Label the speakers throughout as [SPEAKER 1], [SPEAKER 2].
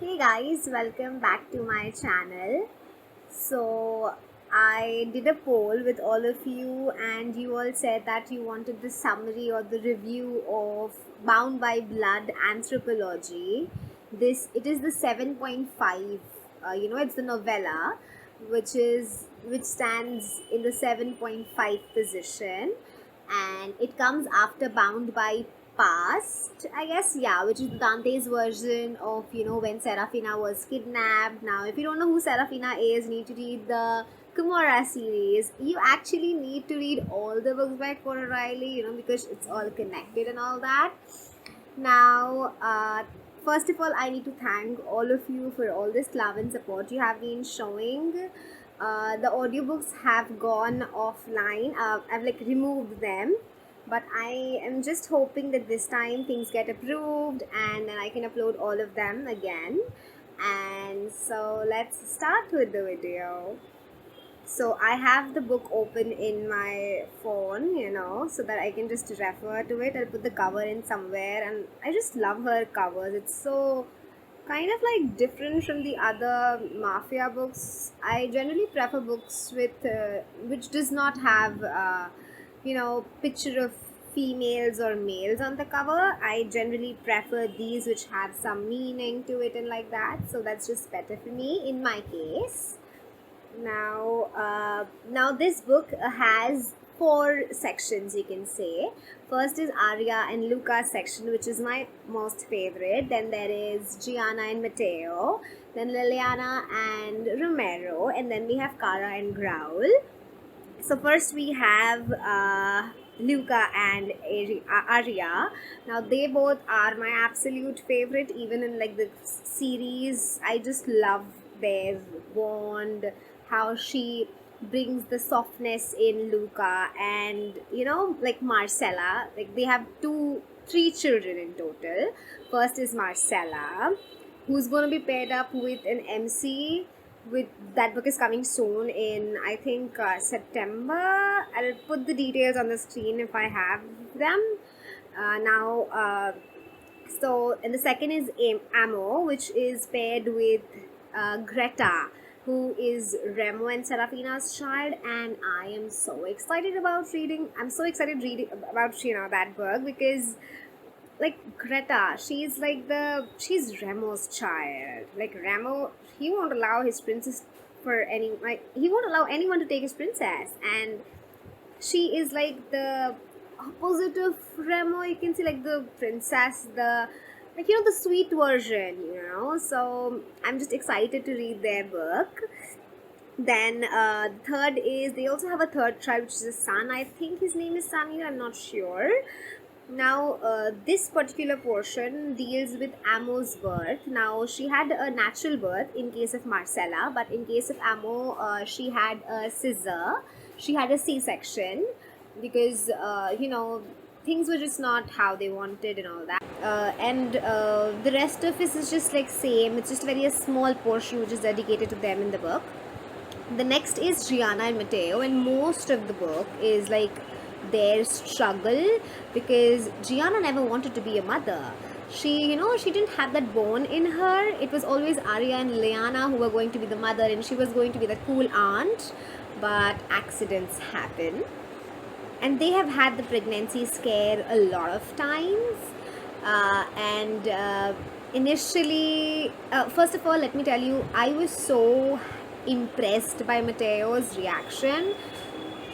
[SPEAKER 1] Hey guys, welcome back to my channel. So, I did a poll with all of you, and you all said that you wanted the summary or the review of Bound by Blood Anthropology. It is the 7.5. It's the novella, which stands in the 7.5 position, and it comes after Bound by Past, I guess, yeah, which is Dante's version of when Serafina was kidnapped. Now, if you don't know who Serafina is, you need to read the Kumara series. You actually need to read all the books by Cora Riley, because it's all connected and all that. Now, first of all, I need to thank all of you for all this love and support you have been showing. The audiobooks have gone offline. I've like removed them, but I am just hoping that this time things get approved and then I can upload all of them again. And so let's start with the video. So I have the book open in my phone, so that I can just refer to it. I'll put the cover in somewhere, and I just love her covers. It's so kind of like different from the other mafia books. I generally prefer books with which does not have picture of females or males on the cover. I generally prefer these which have some meaning to it and like that. So that's just better for me in my case. Now this book has four sections, you can say. First is Arya and Luca section, which is my most favorite. Then there is Gianna and Matteo. Then Liliana and Romero. And then we have Cara and Growl. So first we have Luca and Arya. Now they both are my absolute favorite, even in like the series. I just love their bond, how she brings the softness in Luca, and like Marcella. Like they have three children in total. First is Marcella, who's gonna be paired up with an MC. With that book is coming soon in, I think, September. I'll put the details on the screen if I have them. Now, so and the second is Amo, which is paired with Greta, who is Remo and Serafina's child, and I am so excited about reading. I'm so excited reading about that book because like Greta, she's Remo's child. Like Remo, he won't allow his princess he won't allow anyone to take his princess, and she is like the opposite of Remo. You can see like the princess, the sweet version. So I'm just excited to read their book. Then the third is they also have a third child, which is a son. I think his name is Samuel. I'm not sure. Now, this particular portion deals with Amo's birth. Now, she had a natural birth in case of Marcella, but in case of Amo, she had a scissor. She had a C-section because, things were just not how they wanted and all that. And the rest of it is just like same. It's just a small portion which is dedicated to them in the book. The next is Gianna and Matteo, and most of the book is like their struggle because Gianna never wanted to be a mother. She didn't have that bone in her. It was always Arya and Liana who were going to be the mother, and she was going to be the cool aunt. But accidents happen, and they have had the pregnancy scare a lot of times. And initially, first of all, let me tell you, I was so impressed by Matteo's reaction.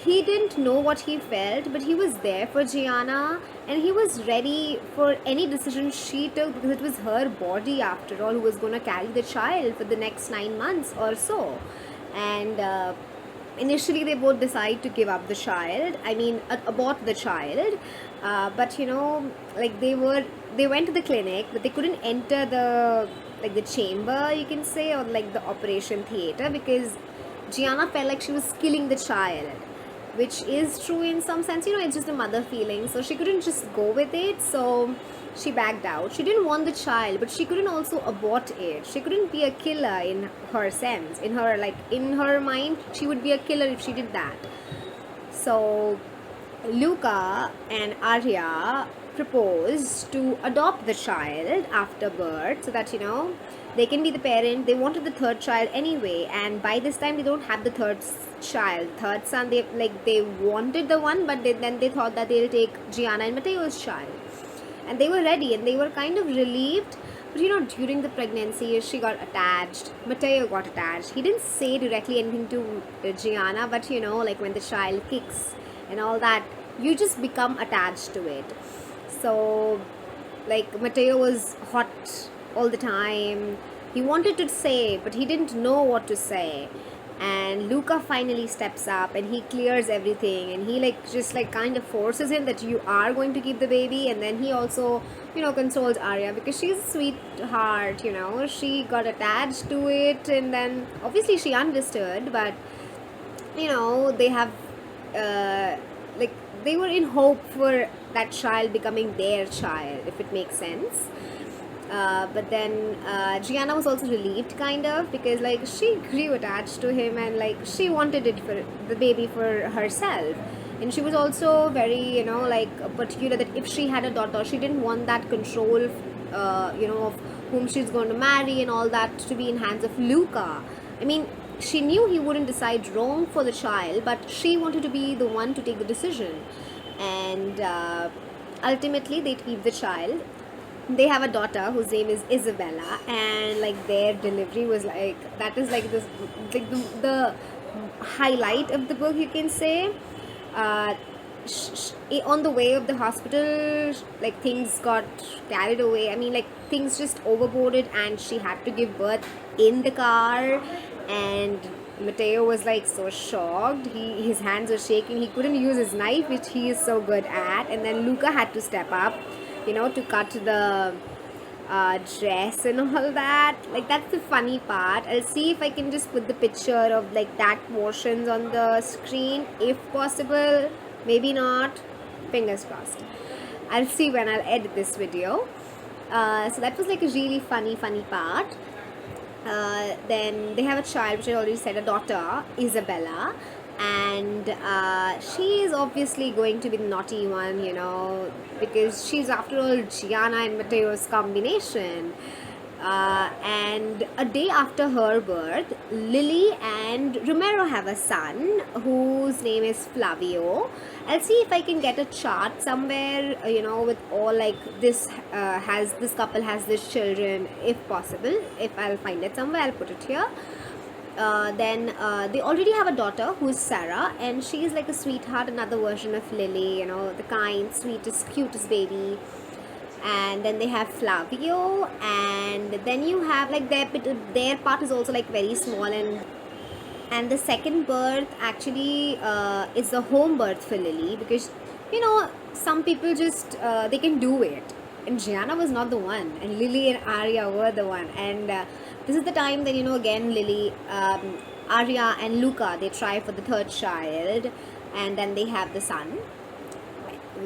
[SPEAKER 1] He didn't know what he felt, but he was there for Gianna, and he was ready for any decision she took because it was her body, after all, who was going to carry the child for the next 9 months or so. And initially, they both decide to give up the child. I mean, abort the child. But like they went to the clinic, but they couldn't enter the chamber, you can say, or like the operation theater, because Gianna felt like she was killing the child, which is true in some sense. It's just a mother feeling, so she couldn't just go with it, so she backed out. She didn't want the child, but she couldn't also abort it. She couldn't be a killer in her sense. In her mind, she would be a killer if she did that. So Luca and Arya, proposed to adopt the child after birth so that, they can be the parent. They wanted the third child anyway, and by this time they don't have the child, third son. They wanted the one, but then they thought that they'll take Gianna and Matteo's child, and they were ready and they were kind of relieved. But during the pregnancy, she got attached. Matteo got attached. He didn't say directly anything to Gianna, but like when the child kicks and all that, you just become attached to it. So, like, Matteo was hot all the time. He wanted to say, but he didn't know what to say. And Luca finally steps up and he clears everything, and he just kind of forces him that you are going to keep the baby. And then he also consoles Arya because she's a sweetheart. She got attached to it, and then obviously she understood, but they have they were in hope for that child becoming their child, if it makes sense. But then Gianna was also relieved, kind of, because she grew attached to him, and she wanted it for the baby for herself. And she was also very particular that if she had a daughter, she didn't want that control of whom she's going to marry and all that to be in hands of Luca. I mean, she knew he wouldn't decide wrong for the child, but she wanted to be the one to take the decision. And ultimately they keep the child. They have a daughter whose name is Isabella, and their delivery was that is this the highlight of the book, you can say. On the way of the hospital, things got carried away. I mean, things just overboarded, and she had to give birth in the car. And Matteo was so shocked. His hands were shaking. He couldn't use his knife, which he is so good at. And then Luca had to step up, to cut the dress and all that. That's the funny part. I'll see if I can just put the picture of that portions on the screen, if possible. Maybe not. Fingers crossed. I'll see when I'll edit this video. So that was a really funny part. Then they have a child, which I already said, a daughter, Isabella, and she is obviously going to be the naughty one, because she's, after all, Gianna and Matteo's combination. And a day after her birth, Lily and Romero have a son whose name is Flavio. I'll see if I can get a chart somewhere, with all this couple has this children, if possible. If I'll find it somewhere, I'll put it here. Then they already have a daughter who's Sarah, and she's a sweetheart, another version of Lily, the kind, sweetest, cutest baby. And then they have Flavio, and then you have their part is also very small, and the second birth actually is the home birth for Lily, because some people just they can do it, and Gianna was not the one, and Lily and Arya were the one. And this is the time that again Lily, Arya and Luca, they try for the third child, and then they have the son,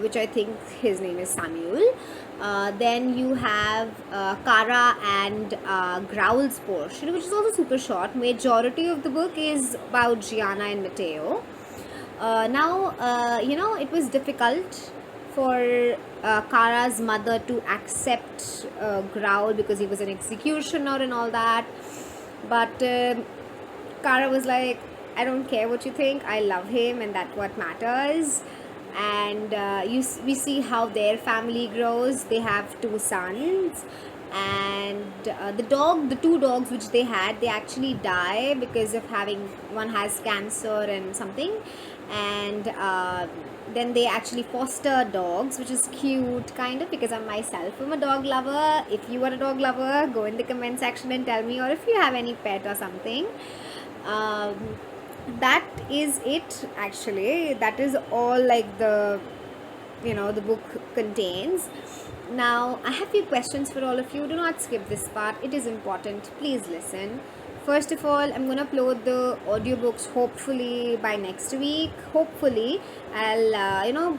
[SPEAKER 1] which I think his name is Samuel. Then you have Kara and Growl's portion, which is also super short. Majority of the book is about Gianna and Matteo. Now, it was difficult for Kara's mother to accept Growl because he was an executioner and all that. But Kara was like, I don't care what you think, I love him, and that's what matters. And we see how their family grows. They have 2 sons, and the 2 dogs which they had, they actually die because of one has cancer and something. And then they actually foster dogs, which is cute, kind of, because I myself am a dog lover. If you are a dog lover, go in the comment section and tell me, or if you have any pet or something. That is it, actually. That is all the the book contains. Now I have few questions for all of you. Do not skip this part, it is important. Please listen. First of all, I'm gonna upload the audiobooks hopefully by next week. Hopefully I'll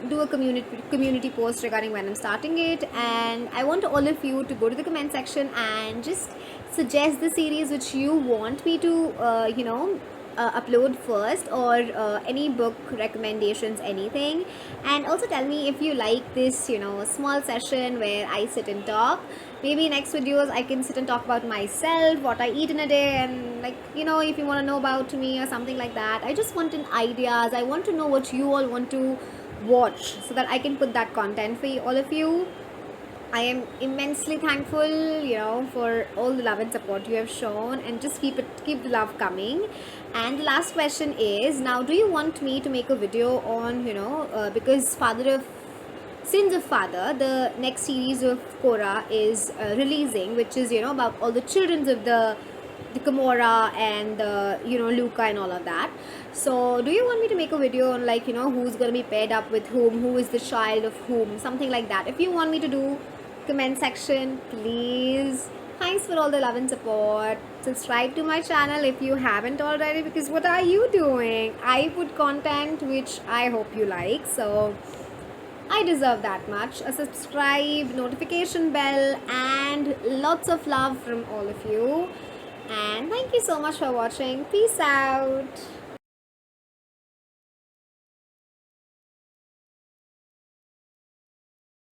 [SPEAKER 1] do a community post regarding when I'm starting it, and I want all of you to go to the comment section and just suggest the series which you want me to upload first, or any book recommendations, anything. And also tell me if you like this, small session where I sit and talk. Maybe next videos I can sit and talk about myself, what I eat in a day, and like, if you want to know about me or something like that. I just want an ideas. I want to know what you all want to watch so that I can put that content for you, all of you. I am immensely thankful, for all the love and support you have shown, and just keep the love coming. And the last question is, now, do you want me to make a video on, because Sins of Father, the next series of Korra is releasing, which is, about all the children of the Gamora and the, Luca and all of that. So do you want me to make a video on, like, who's going to be paired up with whom, who is the child of whom, something like that? If you want me to do, comment section, please. Thanks for all the love and support. Subscribe to my channel if you haven't already, because what are you doing? I put content which I hope you like, so I deserve that much. A subscribe, notification bell, and lots of love from all of you. And thank you so much for watching. Peace out.